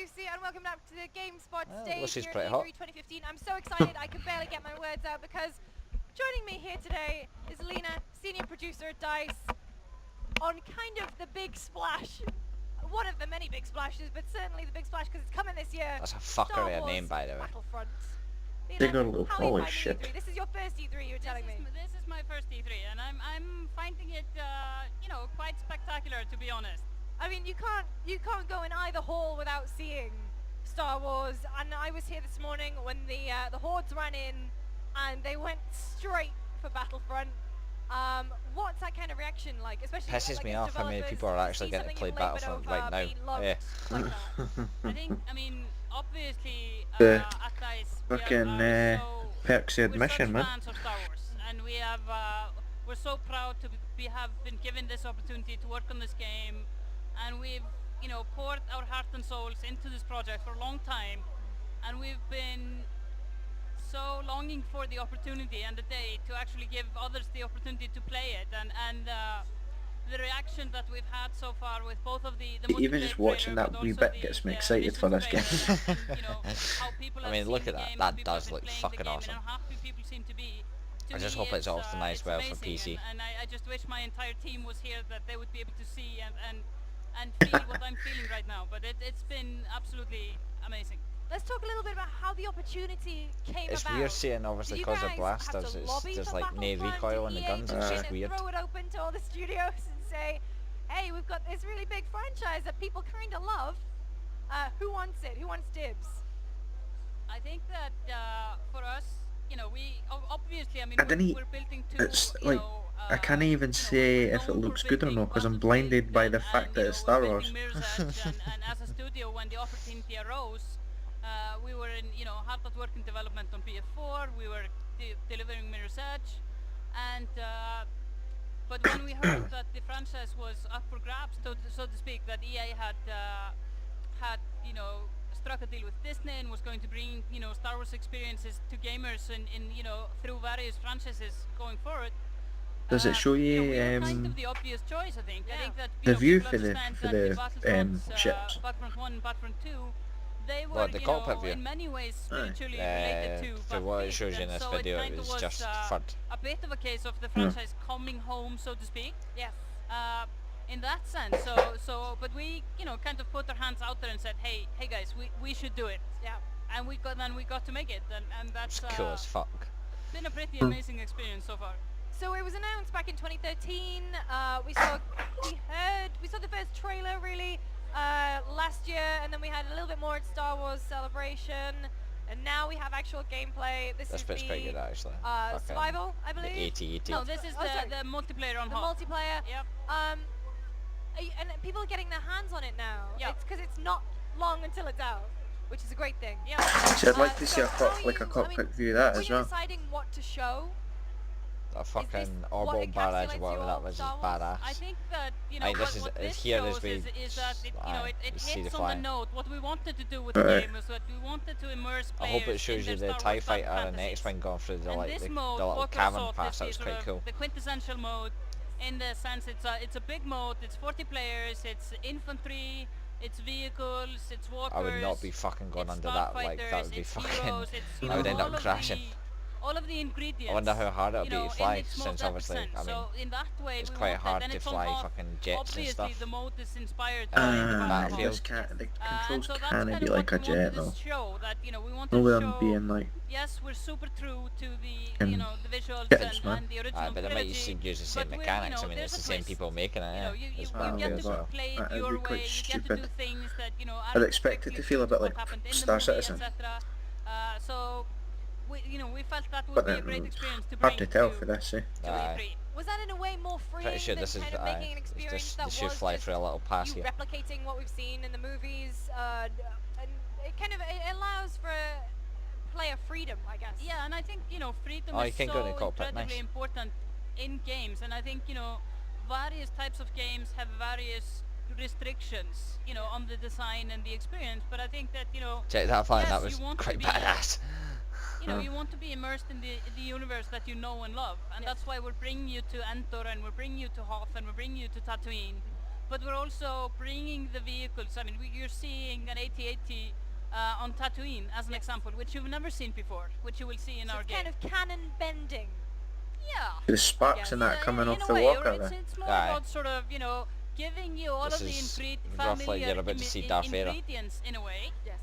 Lucy, and welcome back to the GameSpot Well, stage Lucy's here pretty at hot. E3 2015. I'm so excited I can barely get my words out because joining me here today is Lena, senior producer at DICE, on kind of the big splash. One of the many big splashes, but certainly the big splash because it's coming this year. That's a Star fuckery of Wars name, by the way. Battlefront. Big Lena, old how are you holy finding shit. E3? This is your first E3, you were telling me. This is my first E3, and I'm finding it, quite spectacular, to be honest. I mean, you can't go in either hall without seeing Star Wars. And I was here this morning when the hordes ran in, and they went straight for Battlefront. What's that kind of reaction like? Especially Pisses like, me as off how many developers, people are to actually see getting to something play you've labored Battlefront over right now. be loved Yeah. like that. Obviously, The at DICE, fucking perks of admission, we're man. such fans of Star Wars, and we're so proud to have been given this opportunity to work on this game, and we've, poured our heart and souls into this project for a long time, and we've been so longing for the opportunity and the day to actually give others the opportunity to play it, and the reaction that we've had so far with both of the Even just watching trailer, that but wee also bit gets me excited for this game. trailer, and, how people I have mean, seen look the at that. game, That how people does have look been playing fucking the game, awesome. and how happy people seem to be. To I just me, hope it's optimized it's well for amazing, PC. and I just wish my entire team was here, that they would be able to see and feel what I'm feeling right now. But it's been absolutely amazing. Let's talk a little bit about how the opportunity came It's about. weird seeing, obviously, Did you because of guys blasters, have to it's lobby there's for like no Battlefront? recoil on Did the EA guns. It's come in just and weird. throw it open to all the studios and say, hey, we've got this really big franchise that people kind of love. Who wants it? Who wants dibs? I think that for us, we obviously, I mean, I didn't- we're building two. It's like, I can't even say if it looks good or not because I'm blinded by the fact that it's Star Wars. and as a studio, when the opportunity arose, we were in, hard at work in development on BF4. We were delivering Mirror's Edge, and but when we heard that the franchise was up for grabs, so to speak, that EA had struck a deal with Disney and was going to bring Star Wars experiences to gamers in through various franchises going forward. Does it show you we were kind of the obvious choice, I think. Yeah. I think that the view people for the understand for that the Battlefronts, ships? Battlefront 1 and Battlefront 2, they were What, the cockpit view? in many ways spiritually related to for what it Battlefleet, shows you in and this so video, kind it of was just FUD. a bit of a case of the franchise coming home, so to speak. Yes. In that sense, but we, kind of put our hands out there and said, hey guys, we should do it. Yeah. And we got to make it, and that's It's cool as fuck. been a pretty amazing experience so far. So it was announced back in 2013. We saw the first trailer really last year, and then we had a little bit more at Star Wars Celebration, and now we have actual gameplay. This This is bit's pretty the good, actually. Fucking survival, I The believe. 80. No, this is Oh, sorry. the multiplayer on The Hot. multiplayer. Yep. And people are getting their hands on it now. Yeah. It's because it's not long until it's out, which is a great thing. Yeah. So I'd like to see so a how like a you- cockpit I mean, view of that when as you're well. deciding what to show, That fucking what orbital barrage encapsulates or whatever your that was is Star Wars? badass. I think that Like, this is- what it's this here as shows we is that it, it you see hits the on flying. the note. What we wanted to do with Right. the game was that we wanted to immerse I players hope it shows in you their the Star TIE Wars fighter and the fantasies. X-Wing going through the, And like, this the mode, little Walker cavern Assault, pass. That was is quite cool. the quintessential mode, in the sense it's a big mode. It's 40 players. It's infantry. It's vehicles. It's walkers. I would not be fucking going it's under that. Like, that starfighters, would be it's fucking... heroes, it's, I would end all up of crashing. all of the ingredients. I wonder how hard it would be to in fly, its most since obviously, epic sense. I mean, so in that way, it's we quite want hard that, and to it's on fly Hoth. fucking jets and Obviously, stuff. the mode is inspired by the Battlefield. This can't, the controls so that's can't kind be of like a what we jet wanted though. to show, that we wanted No to way I'm show, being like, yes, we're super true to the Can the visuals kids, man. and the original Aye, but they might use trilogy, the same but we're, mechanics. I mean, there's it's a the same twist. people making it. Yeah, You it's well, get yeah, to well, play it that'd your be way. quite You get to stupid. do things that I'd expect it to feel a bit like Star Citizen. So we felt that would But be a then, great experience to bring hard to tell for this, eh? to Aye. E3. was that in a way more freeing Pretty sure than this is kind of making an experience this that should was fly just through a little pass you here. replicating what we've seen in the movies, and it kind of it allows for player freedom, I guess. Yeah, and I think freedom Oh, you is can so go in the cockpit, incredibly nice. important in games, and I think various types of games have various restrictions, on the design and the experience. But I think that Check that flying, yes, that was you want to quite be- badass. you want to be immersed in the universe that you know and love, and Yes. that's why we're bringing you to Endor, and we're bringing you to Hoth, and we're bringing you to Tatooine, but we're also bringing the vehicles. I mean, you're seeing an AT-AT on Tatooine as an example, which you've never seen before, which you will see in our it's game. kind of canon bending. Yeah. The sparks and that Yeah, coming in off a the way, walker or there. it's more Aye. about sort of, giving you all This of the is roughly familiar you're about to see Darth Vader. ingredients in a way, Yes.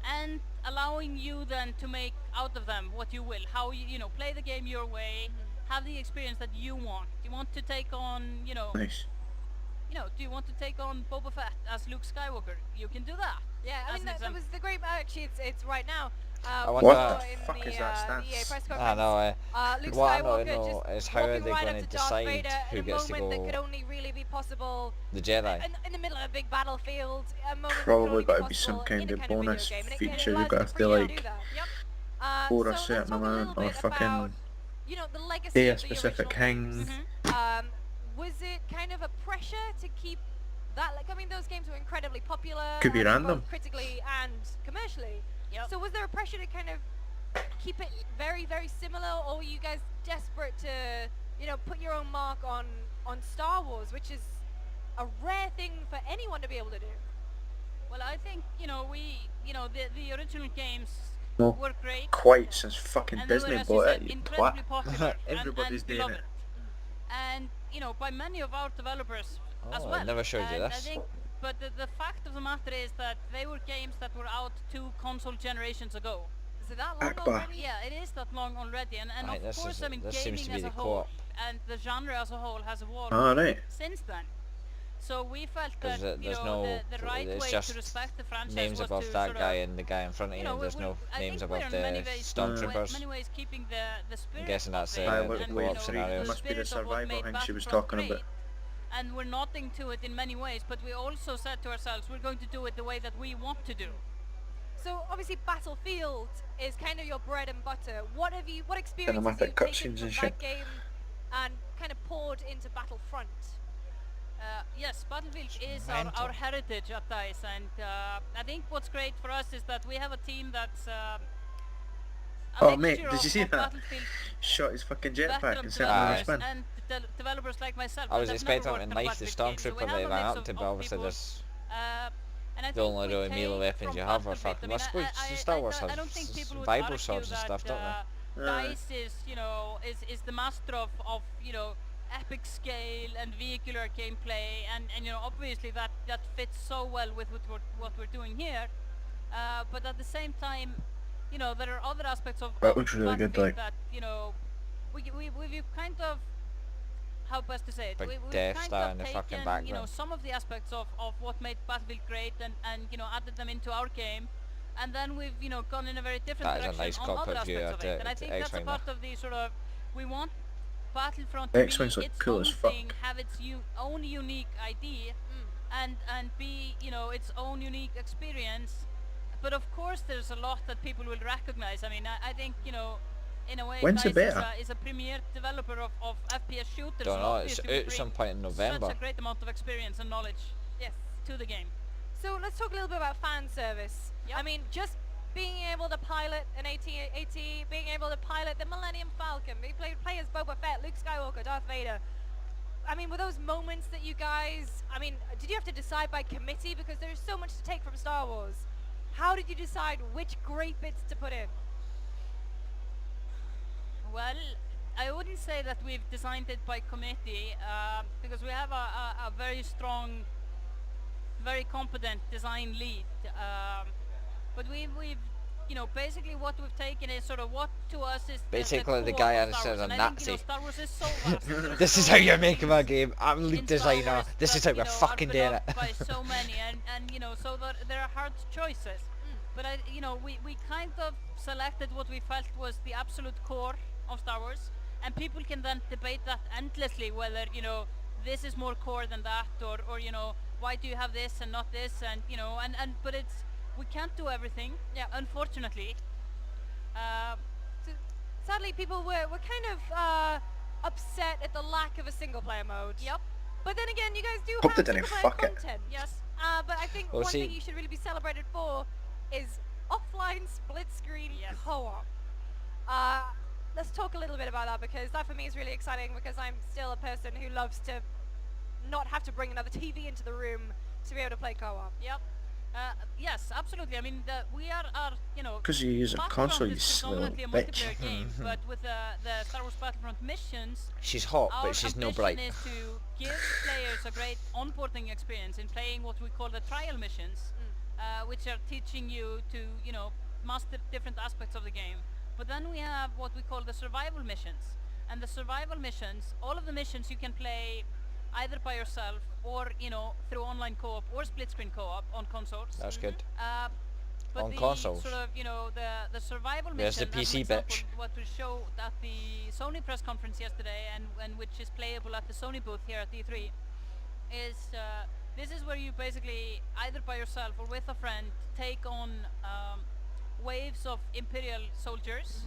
and allowing you then to make out of them what you will, how you play the game your way, have the experience that you want. You want to take on, Nice. do you want to take on Boba Fett as Luke Skywalker? You can do that. Yeah, I as mean, an that example. was the great... Actually, it's right now. What we the saw in fuck the, is that the EA stance? press I conference. know. Luke What I Skywalker don't know just is how are walking they right going up to to Darth decide Vader who in a gets to moment that could go only really be possible the Jedi? in the middle of a big battlefield. A moment that could Probably only gotta be possible some kind in a of kind video bonus game, and it feature. allows You've got you to freely like do that. Yep. pour So a let's certain talk a little amount or bit fucking about, the legacy pay a of the specific original games. hang. Was it kind of a pressure to keep that? Like, I mean, those games were incredibly popular. Could be random. Both critically and commercially. Yep. So was there a pressure to kind of keep it very, very similar, or were you guys desperate to, put your own mark on Star Wars, which is a rare thing for anyone to be able to do? Well, I think the original games No, were great. quite since fucking And they Disney were, as you bought said, it, you incredibly twat. popular Everybody's and doing beloved. it. And by many of our developers as Oh, well. I never showed you And I this. think, but the fact of the matter is that they were games that were out 2 console generations ago. Is it that long Akbar. already? Yeah, it is that long already, and Right, of this course, is- I mean, this seems gaming to be as a the whole co-op. and the genre as a whole has evolved Alright. since then. So we felt 'Cause that there's the right it's way just to respect the franchise names was above to that sort guy of, and the guy in front of you. There's no I names think we're above in many the ways, stormtroopers. many ways keeping the spirit. guessing that's of it, the Aye, the wait, and, wait, co-op three. scenario. It must be the spirit of what survival made thing she was Battlefront talking about. great. And we're nodding to it in many ways, but we also said to ourselves, we're going to do it the way that we want to do. So obviously Battlefield is kind of your bread and butter. What experiences Cinematic have you taken cutscenes from and that shit. game and kind of poured into Battlefront? Yes, Battlefield is Mental. our heritage at DICE, and I think what's great for us is that we have a team that's a Oh, mate, mixture did you see of that? Battlefield Shot his fucking jetpack veteran and sent him on a developers spin. and developers like myself. I was that have expecting never him to worked on a knife the Battlefield game, so we stormtrooper have they a ran mix up to, of but obviously people, there's and I the think only we really melee take weapons from you have are Battlefield, fucking. I mean, Star Wars I has don't think people would Bible argue swords and that, stuff, don't they? DICE is the master of epic scale and vehicular gameplay, and obviously that fits so well with what we're doing here. But at the same time, there are other aspects of That looks really good, Battlefield like. that we've kind of, how best to say it, Big we've Death kind Star of in the fucking taken background. some of the aspects of what made Battlefield great and added them into our game, and then we've gone in a very different That is a direction nice on other cockpit view aspects of of it, and I the think that's a X-Wing part there. of the sort of, we want Battlefront The to X-Wings be look its cool own as fuck. thing, have its own unique ID, and be its own unique experience. But of course, there's a lot that people will recognize. I mean, I think in a way, When's the DICE beta? is a premier developer of FPS shooters. Don't and know. It's obviously we out some bring point in November. Such a great amount of experience and knowledge Yes. to the game. So let's talk a little bit about fan service. Yep. I mean, just being able to pilot an AT-AT, being able to pilot the Millennium Falcon, play as Boba Fett, Luke Skywalker, Darth Vader. I mean, were those moments that you guys, I mean, did you have to decide by committee? Because there's so much to take from Star Wars. How did you decide which great bits to put in? Well, I wouldn't say that we've designed it by committee, because we have a very strong, very competent design lead. But we've basically what we've taken is sort of what to us is Basically the the core guy of that Star says Wars. a And I think, Nazi. Star Wars is so vast. There's This is so how you're many making my game. I'm lead in Star designer. Wars This is that, how we're fucking are doing it. beloved by so many, and so that there are hard choices. But we kind of selected what we felt was the absolute core of Star Wars, and people can then debate that endlessly, whether this is more core than that, or why do you have this and not this, and but we can't do everything. Yeah. Unfortunately. So, sadly, people were kind of upset at the lack of a single-player mode. Yep. But then again, you guys do Hope have they didn't single-player fuck it. content. Yes. But I think Well, one see- thing you should really be celebrated for is offline split-screen Yes. co-op. Let's talk a little bit about that, because that for me is really exciting, because I'm still a person who loves to not have to bring another TV into the room to be able to play co-op. Yep. Yes, absolutely. I mean, we are you know, Because you use a Battlefront console, you is slow predominantly a bitch. multiplayer game, but with the Star Wars Battlefront missions, She's hot, our but she's no ambition bright. is to give players a great onboarding experience in playing what we call the trial missions, which are teaching you to, you know, master different aspects of the game. But then we have what we call the survival missions. And the survival missions, all of the missions you can play either by yourself or, you know, through online co-op or split screen co-op on consoles. That's good. But On the consoles. sort of, you know, the survival There's the mission, as PC an example, bitch. what we showed at the Sony press conference yesterday, and which is playable at the Sony booth here at E3, is this is where you basically either by yourself or with a friend take on waves of Imperial soldiers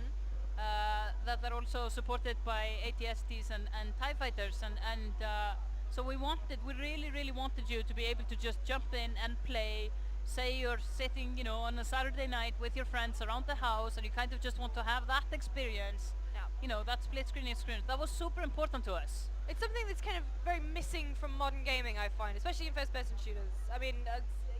that are also supported by ATSTs and TIE fighters, and so we really wanted you to be able to just jump in and play. Say you're sitting, you know, on a Saturday night with your friends around the house, and you kind of just want to have that experience. Yeah. You know, that split screen experience. That was super important to us. It's something that's kind of very missing from modern gaming, I find, especially in first-person shooters. I mean,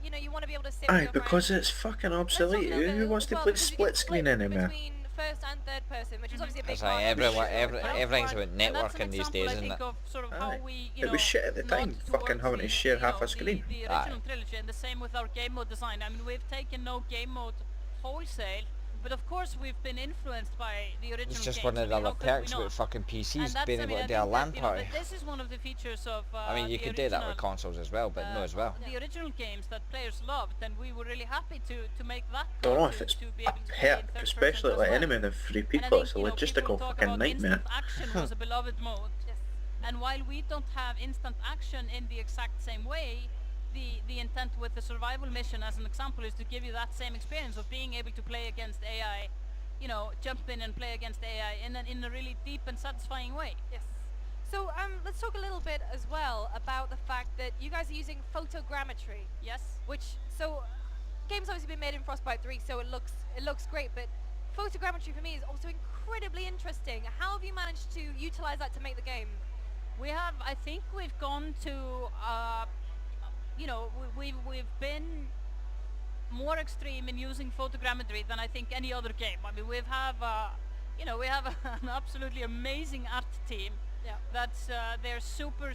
you know, you want to be able to sit with Aye, your because friends. it's fucking Let's talk a obsolete. little bit Who wants to as well, play because you split can screen split anymore? between first and third person, which is obviously a big It's part like of the everyone, shooter. everything's about And that's an networking these example, days, I isn't think, it? of sort of how Aye. we, It was shit at the nod time, fucking towards having to the, share you half know, a screen. The Aye. original trilogy, and the same with our game mode design. I mean, we've taken no game mode wholesale, but of course we've been influenced by the original It's just games. one of the I mean, other how could we perks not? about fucking And PCs that's, being I mean, able I to do a think LAN that, you know, party. this is one of the features of I mean, you the could do that with original, consoles as well, but no as well. the original games that players loved, and we were really happy to make that Don't go know if to, it's to be a able to play in perk, third especially person like as well. enemy than three And I people. think, It's a you know, people logistical talk fucking about nightmare. instant action was a beloved mode. Yes. And while we don't have instant action in the exact same way, the intent with the survival mission, as an example, is to give you that same experience of being able to play against AI, you know, jump in and play against AI in a really deep and satisfying way. Yes. So let's talk a little bit as well about the fact that you guys are using photogrammetry, Yes. which game's obviously been made in Frostbite 3, so it looks great, but photogrammetry for me is also incredibly interesting. How have you managed to utilize that to make the game? We have, I think we've gone to, you know, we've been more extreme in using photogrammetry than I think any other game. I mean, we have an absolutely amazing art team. Yeah. That's they're super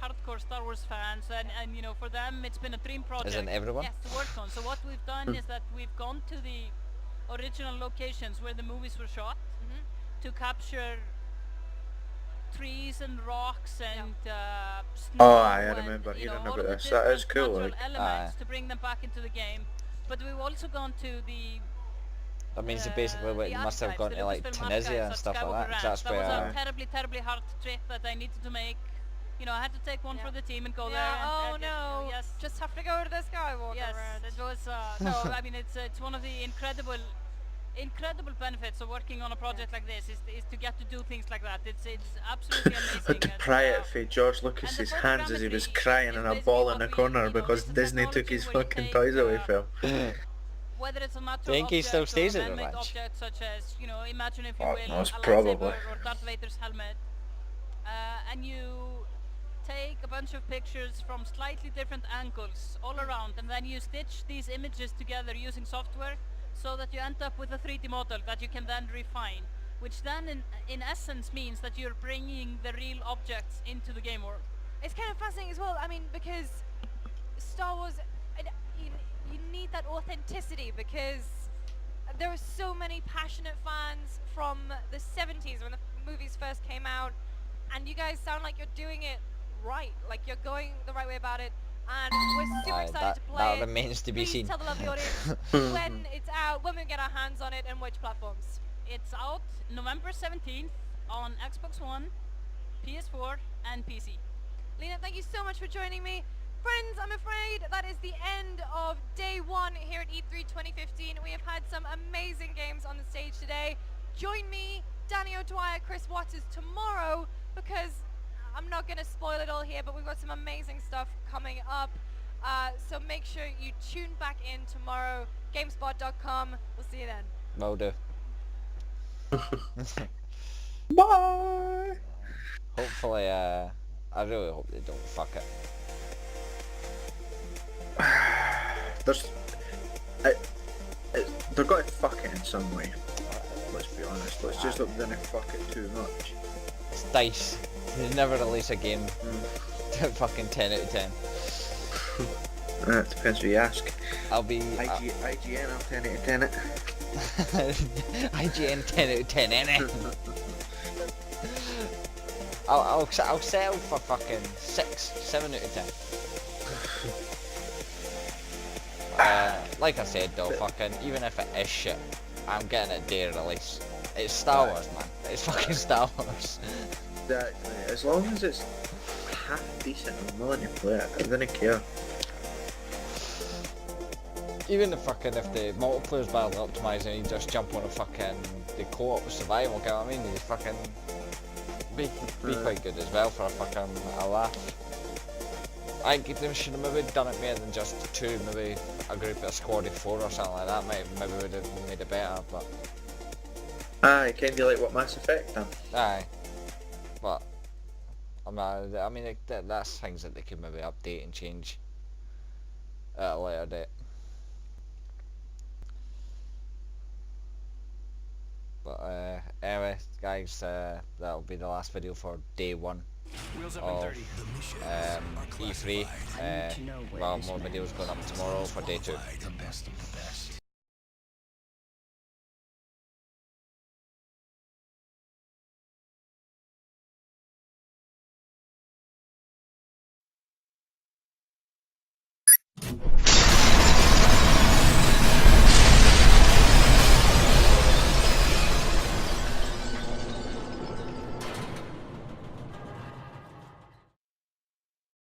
hardcore Star Wars fans, and you know, for them it's been a dream project. Isn't everyone? Yes, to work on. So what we've done is that we've gone to the original locations where the movies were shot to capture trees and rocks and snow. Oh, aye, I and, remember you hearing know, all about of the this. That is different cool, natural like. elements Aye. to bring them back into the game. But we've also gone to the That means that basically what the you must have archives, gone the to like Lucasfilm Tunisia and archives stuff at like that. Skywalker 'Cause Ranch. that's That was where a terribly hard trip that I needed to make. You know, I had to take one Yeah. for the team and go there. Yeah, oh And no, yes, just have to go to the Skywalker yes, Ranch. it was. No, I mean it's one of the incredible benefits of working on a project like this is to get to do things like that. It's absolutely amazing. But to and, pry it for George Lucas's the hands as he was photogrammetry crying is in a basically ball what in the we- corner you know, because this is Disney took technology his where you fucking take, toys away from him. whether it's a natural Think he object still or stays a at the man-made ranch? object, such as, you know, imagine if you Oh, will, most a probably. lightsaber or Darth Vader's helmet, and you take a bunch of pictures from slightly different angles all around, and then you stitch these images together using software so that you end up with a 3D model that you can then refine, which then in essence means that you're bringing the real objects into the game world. It's kind of fascinating as well. I mean, because Star Wars, you need that authenticity because there are so many passionate fans from the 70s when the movies first came out, and you guys sound like you're doing it right, like you're going the right way about it, and we're super Aye, excited to that play it. remains to be Please seen. tell the lovely audience when it's out, when we get our hands on it, and which platforms. It's out November 17th on Xbox One, PS4 and PC. Lena, thank you so much for joining me. Friends, I'm afraid that is the end of day one here at E3 2015. We have had some amazing games on the stage today. Join me, Danny O'Dwyer, Chris Waters tomorrow, because I'm not going to spoil it all here, but we've got some amazing stuff coming up. So make sure you tune back in tomorrow, gamespot.com. We'll see you then. Will do. Bye! Hopefully, I really hope they don't fuck it. There's, they've got to fuck it in some way. Let's be honest. Let's just hope they don't fuck it too much. It's DICE. They never release a game to fucking 10 out of 10. That depends who you ask. I'll be... IGN, I'll 10 out of 10 it. IGN 10 out of 10, innit? I'll settle for fucking 6, 7 out of 10. Like I said though, fucking, even if it is shit, I'm getting it day of release. It's Star Wars, man. It's fucking Star Wars. Exactly. As long as it's half decent, I'm willing to play it. I don't care. Even if the multiplayer's badly optimised and you just jump on a fucking the co-op survival, get what I mean? You fucking be quite good as well for a laugh. I think they should have maybe done it more than just 2, maybe a group of a squad of 4 or something like that. Maybe would have made it better, but Aye, kinda like what Mass Effect done. aye. But I mean that's things that they could maybe update and change at a later date. But anyway, guys, that'll be the last video for day 1 of E3. Well, more videos going up tomorrow for day 2.